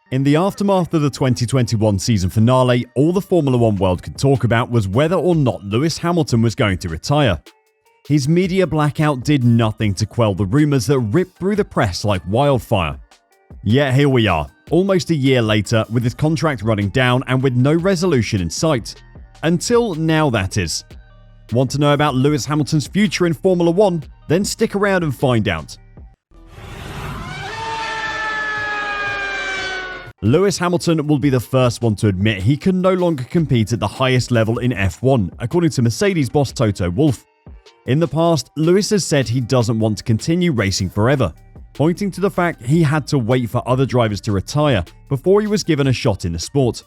In the aftermath of the 2021 season finale, all the Formula One world could talk about was whether or not Lewis Hamilton was going to retire. His media blackout did nothing to quell the rumours that ripped through the press like wildfire. Yet here we are, almost a year later, with his contract running down and with no resolution in sight. Until now, that is. Want to know about Lewis Hamilton's future in Formula One? Then stick around and find out. Lewis Hamilton will be the first one to admit he can no longer compete at the highest level in F1, according to Mercedes boss Toto Wolff. In the past, Lewis has said he doesn't want to continue racing forever, pointing to the fact he had to wait for other drivers to retire before he was given a shot in the sport.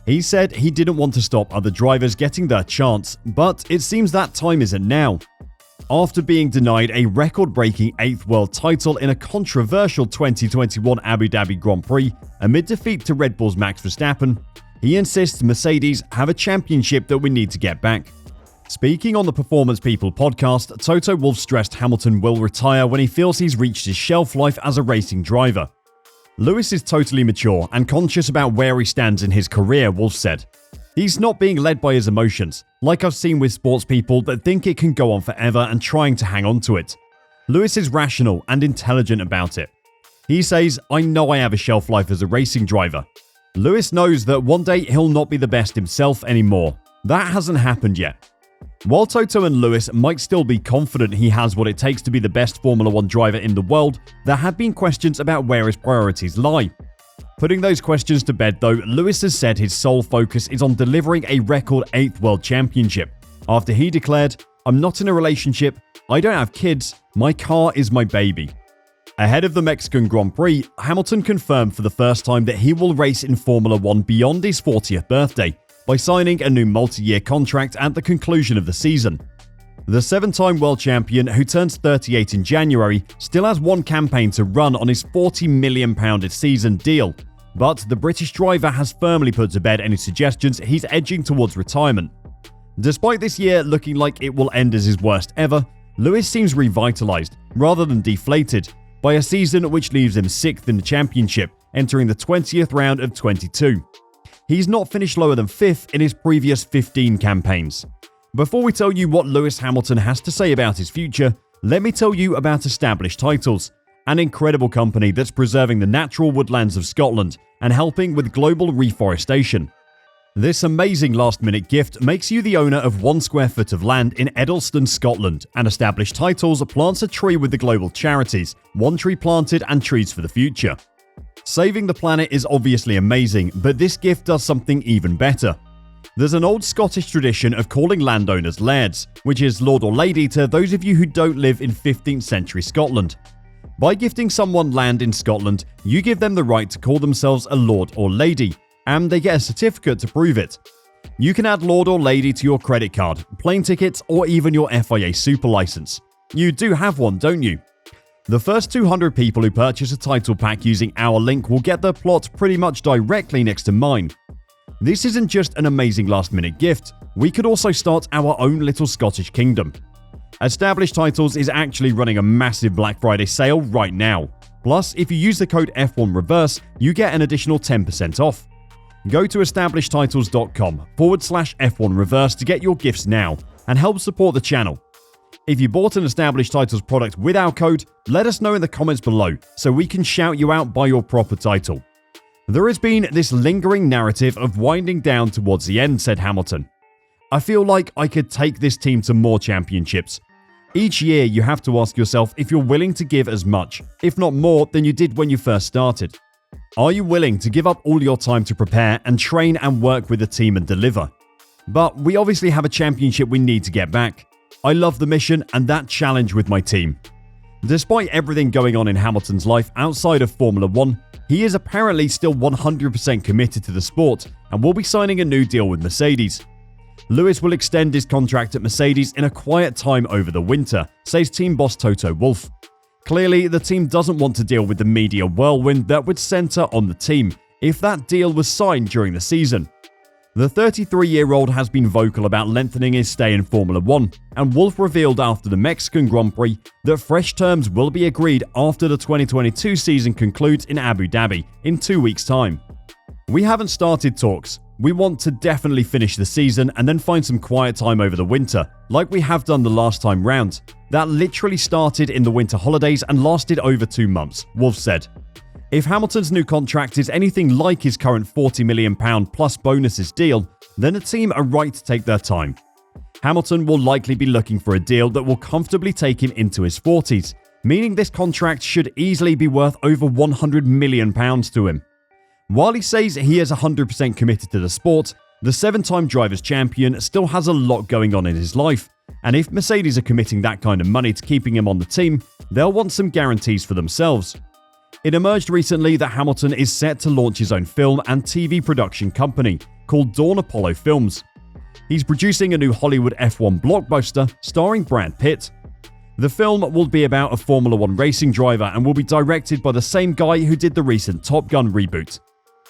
He said he didn't want to stop other drivers getting their chance, but it seems that time isn't now. After being denied a record-breaking 8th world title in a controversial 2021 Abu Dhabi Grand Prix amid defeat to Red Bull's Max Verstappen, he insists Mercedes have a championship that we need to get back. Speaking on the Performance People podcast, Toto Wolff stressed Hamilton will retire when he feels he's reached his shelf life as a racing driver. Lewis is totally mature and conscious about where he stands in his career, Wolff said. He's not being led by his emotions, like I've seen with sports people that think it can go on forever and trying to hang on to it. Lewis is rational and intelligent about it. He says, I know I have a shelf life as a racing driver. Lewis knows that one day he'll not be the best himself anymore. That hasn't happened yet. While Toto and Lewis might still be confident he has what it takes to be the best Formula One driver in the world, there have been questions about where his priorities lie. Putting those questions to bed though, Lewis has said his sole focus is on delivering a record 8th world championship, after he declared, I'm not in a relationship, I don't have kids, my car is my baby. Ahead of the Mexican Grand Prix, Hamilton confirmed for the first time that he will race in Formula One beyond his 40th birthday, by signing a new multi-year contract at the conclusion of the season. The 7-time world champion, who turns 38 in January, still has one campaign to run on his £40 million a season deal, but the British driver has firmly put to bed any suggestions he's edging towards retirement. Despite this year looking like it will end as his worst ever, Lewis seems revitalised, rather than deflated, by a season which leaves him 6th in the championship, entering the 20th round of 22. He's not finished lower than 5th in his previous 15 campaigns. Before we tell you what Lewis Hamilton has to say about his future, let me tell you about Established Titles, an incredible company that's preserving the natural woodlands of Scotland and helping with global reforestation. This amazing last-minute gift makes you the owner of 1 square foot of land in Edelston, Scotland, and Established Titles plants a tree with the global charities, One Tree Planted and Trees for the Future. Saving the planet is obviously amazing, but this gift does something even better. There's an old Scottish tradition of calling landowners lairds, which is lord or lady to those of you who don't live in 15th century Scotland. By gifting someone land in Scotland, you give them the right to call themselves a lord or lady, and they get a certificate to prove it. You can add lord or lady to your credit card, plane tickets, or even your FIA super license. You do have one, don't you? The first 200 people who purchase a title pack using our link will get their plot pretty much directly next to mine. This isn't just an amazing last-minute gift, we could also start our own little Scottish kingdom. Established Titles is actually running a massive Black Friday sale right now. Plus, if you use the code F1Reverse, you get an additional 10% off. Go to establishedtitles.com/F1Reverse to get your gifts now and help support the channel. If you bought an Established Titles product with our code, let us know in the comments below so we can shout you out by your proper title. There has been this lingering narrative of winding down towards the end, said Hamilton. I feel like I could take this team to more championships. Each year you have to ask yourself if you're willing to give as much, if not more, than you did when you first started. Are you willing to give up all your time to prepare and train and work with the team and deliver? But we obviously have a championship we need to get back. I love the mission and that challenge with my team. Despite everything going on in Hamilton's life outside of Formula One, he is apparently still 100% committed to the sport and will be signing a new deal with Mercedes. Lewis will extend his contract at Mercedes in a quiet time over the winter, says team boss Toto Wolff. Clearly, the team doesn't want to deal with the media whirlwind that would centre on the team if that deal was signed during the season. The 33-year-old has been vocal about lengthening his stay in Formula 1, and Wolff revealed after the Mexican Grand Prix that fresh terms will be agreed after the 2022 season concludes in Abu Dhabi in 2 weeks' time. "We haven't started talks. We want to definitely finish the season and then find some quiet time over the winter, like we have done the last time round. That literally started in the winter holidays and lasted over 2 months," Wolff said. If Hamilton's new contract is anything like his current £40 million plus bonuses deal, then the team are right to take their time. Hamilton will likely be looking for a deal that will comfortably take him into his 40s, meaning this contract should easily be worth over £100 million to him. While he says he is 100% committed to the sport, the 7-time Drivers' Champion still has a lot going on in his life, and if Mercedes are committing that kind of money to keeping him on the team, they'll want some guarantees for themselves. It emerged recently that Hamilton is set to launch his own film and TV production company called Dawn Apollo Films. He's producing a new Hollywood F1 blockbuster starring Brad Pitt. The film will be about a Formula 1 racing driver and will be directed by the same guy who did the recent Top Gun reboot.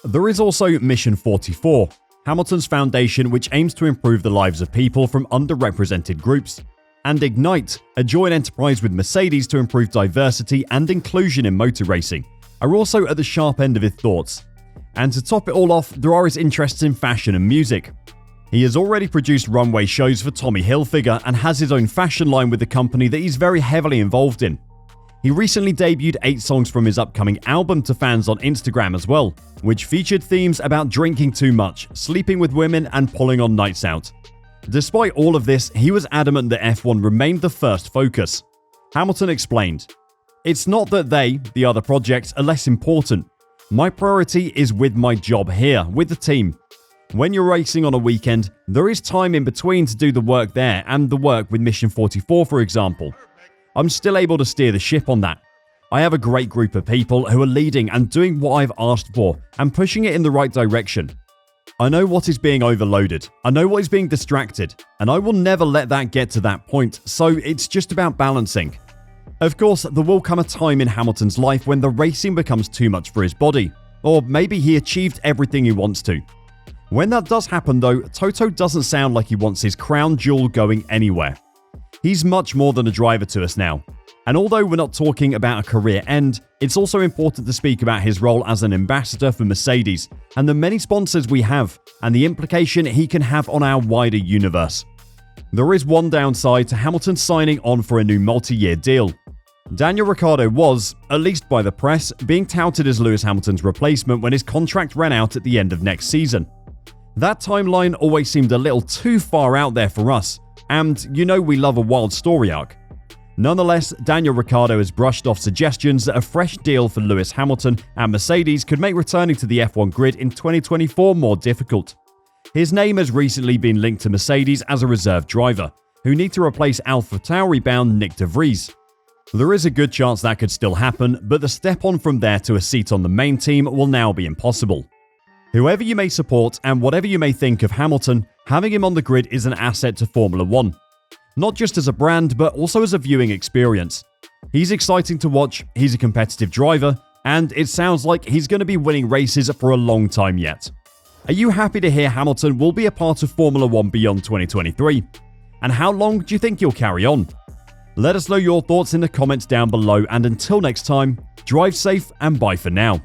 There is also Mission 44, Hamilton's foundation which aims to improve the lives of people from underrepresented groups, and Ignite, a joint enterprise with Mercedes to improve diversity and inclusion in motor racing, are also at the sharp end of his thoughts. And to top it all off, there are his interests in fashion and music. He has already produced runway shows for Tommy Hilfiger and has his own fashion line with the company that he's very heavily involved in. He recently debuted 8 songs from his upcoming album to fans on Instagram as well, which featured themes about drinking too much, sleeping with women, and pulling on nights out. Despite all of this, he was adamant that F1 remained the first focus. Hamilton explained, "It's not that the other projects, are less important. My priority is with my job here, with the team. When you're racing on a weekend, there is time in between to do the work there and the work with Mission 44, for example. I'm still able to steer the ship on that. I have a great group of people who are leading and doing what I've asked for and pushing it in the right direction. I know what is being overloaded, I know what is being distracted, and I will never let that get to that point, so it's just about balancing." Of course, there will come a time in Hamilton's life when the racing becomes too much for his body, or maybe he achieved everything he wants to. When that does happen though, Toto doesn't sound like he wants his crown jewel going anywhere. He's much more than a driver to us now. And although we're not talking about a career end, it's also important to speak about his role as an ambassador for Mercedes and the many sponsors we have and the implication he can have on our wider universe. There is one downside to Hamilton signing on for a new multi-year deal. Daniel Ricciardo was, at least by the press, being touted as Lewis Hamilton's replacement when his contract ran out at the end of next season. That timeline always seemed a little too far out there for us, and you know we love a wild story arc. Nonetheless, Daniel Ricciardo has brushed off suggestions that a fresh deal for Lewis Hamilton and Mercedes could make returning to the F1 grid in 2024 more difficult. His name has recently been linked to Mercedes as a reserve driver, who need to replace AlphaTauri-bound Nick de Vries. There is a good chance that could still happen, but the step on from there to a seat on the main team will now be impossible. Whoever you may support and whatever you may think of Hamilton, having him on the grid is an asset to Formula 1. Not just as a brand, but also as a viewing experience. He's exciting to watch, he's a competitive driver, and it sounds like he's going to be winning races for a long time yet. Are you happy to hear Hamilton will be a part of Formula 1 beyond 2023? And how long do you think he'll carry on? Let us know your thoughts in the comments down below, and until next time, drive safe and bye for now.